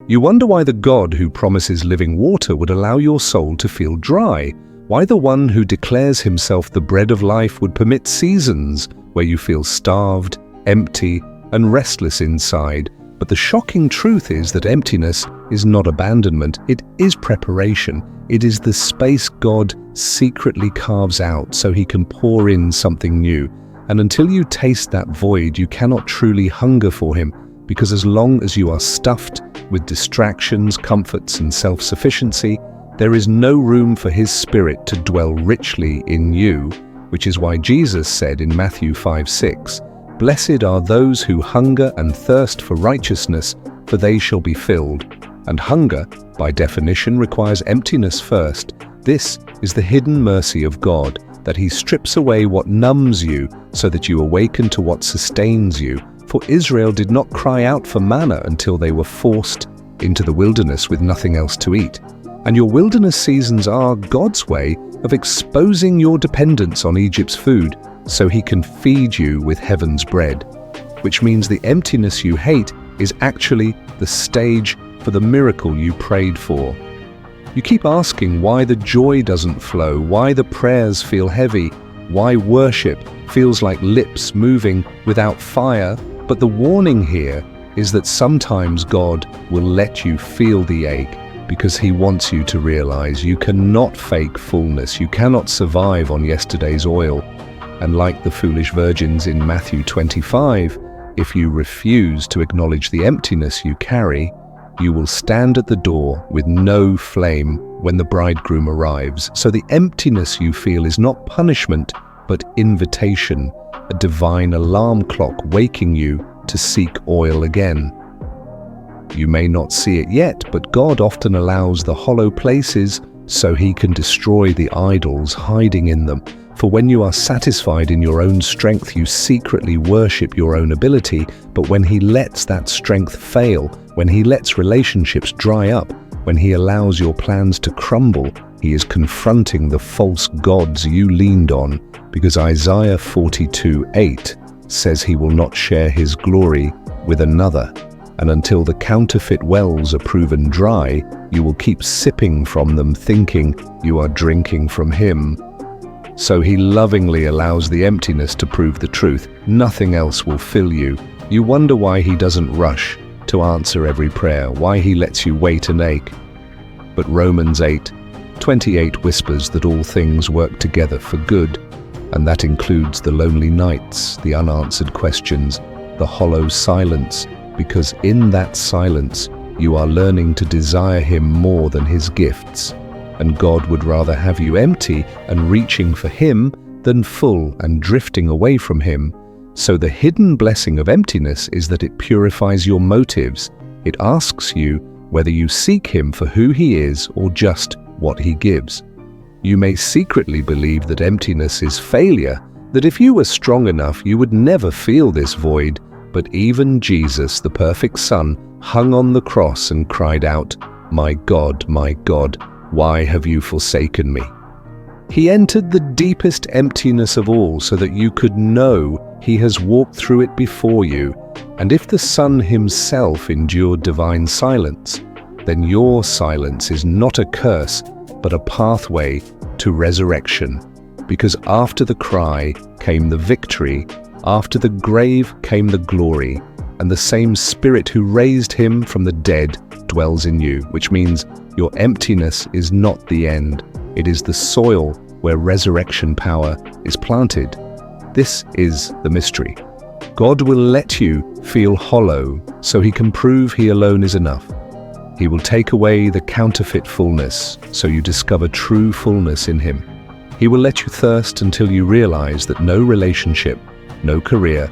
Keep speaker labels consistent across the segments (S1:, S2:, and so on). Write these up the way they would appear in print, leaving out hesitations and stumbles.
S1: You wonder why the God who promises living water would allow your soul to feel dry, why the one who declares himself the bread of life would permit seasons where you feel starved, empty, and restless inside. But the shocking truth is that emptiness is not abandonment, it is preparation. It is the space God secretly carves out so he can pour in something new. And until you taste that void, you cannot truly hunger for him, because as long as you are stuffed with distractions, comforts, and self-sufficiency, there is no room for his spirit to dwell richly in you, which is why Jesus said in Matthew 5:6, "Blessed are those who hunger and thirst for righteousness, for they shall be filled." And hunger, by definition, requires emptiness first. This is the hidden mercy of God, that he strips away what numbs you so that you awaken to what sustains you. For Israel did not cry out for manna until they were forced into the wilderness with nothing else to eat. And your wilderness seasons are God's way of exposing your dependence on Egypt's food so he can feed you with heaven's bread. Which means the emptiness you hate is actually the stage for the miracle you prayed for. You keep asking why the joy doesn't flow, why the prayers feel heavy, why worship feels like lips moving without fire. But the warning here is that sometimes God will let you feel the ache because he wants you to realize you cannot fake fullness. You cannot survive on yesterday's oil. And like the foolish virgins in Matthew 25, if you refuse to acknowledge the emptiness you carry, you will stand at the door with no flame when the bridegroom arrives. So the emptiness you feel is not punishment, but invitation, a divine alarm clock waking you to seek oil again. You may not see it yet, but God often allows the hollow places so he can destroy the idols hiding in them. For when you are satisfied in your own strength, you secretly worship your own ability. But when he lets that strength fail, when he lets relationships dry up, when he allows your plans to crumble, he is confronting the false gods you leaned on, because Isaiah 42:8 says he will not share his glory with another. And until the counterfeit wells are proven dry, you will keep sipping from them thinking you are drinking from him. So he lovingly allows the emptiness to prove the truth. Nothing else will fill you. You wonder why he doesn't rush to answer every prayer, why he lets you wait and ache. But Romans 8:28 whispers that all things work together for good, and that includes the lonely nights, the unanswered questions, the hollow silence, because in that silence you are learning to desire him more than his gifts. And God would rather have you empty and reaching for him than full and drifting away from him. So the hidden blessing of emptiness is that it purifies your motives. It asks you whether you seek him for who he is or just what he gives. You may secretly believe that emptiness is failure, that if you were strong enough you would never feel this void. But even Jesus, the perfect Son, hung on the cross and cried out, my God, why have you forsaken me?" He entered the deepest emptiness of all so that you could know he has walked through it before you. And if the Son himself endured divine silence, then your silence is not a curse, but a pathway to resurrection. Because after the cry came the victory, after the grave came the glory, and the same Spirit who raised him from the dead dwells in you, which means your emptiness is not the end. It is the soil where resurrection power is planted. This is the mystery. God will let you feel hollow so he can prove he alone is enough. He will take away the counterfeit fullness so you discover true fullness in him. He will let you thirst until you realize that no relationship, no career,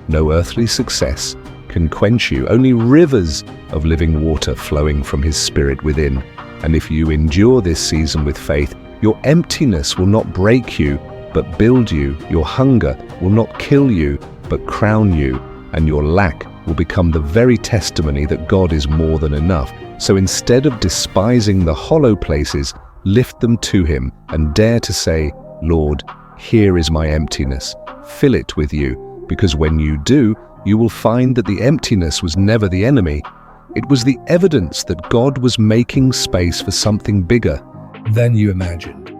S1: no earthly success can quench you. Only rivers of living water flowing from his Spirit within. And if you endure this season with faith, your emptiness will not break you, but build you. Your hunger will not kill you, but crown you. And your lack will become the very testimony that God is more than enough. So instead of despising the hollow places, lift them to him and dare to say, Lord, here is my emptiness. Fill it with you, because when you do, you will find that the emptiness was never the enemy. It was the evidence that God was making space for something bigger than you imagined.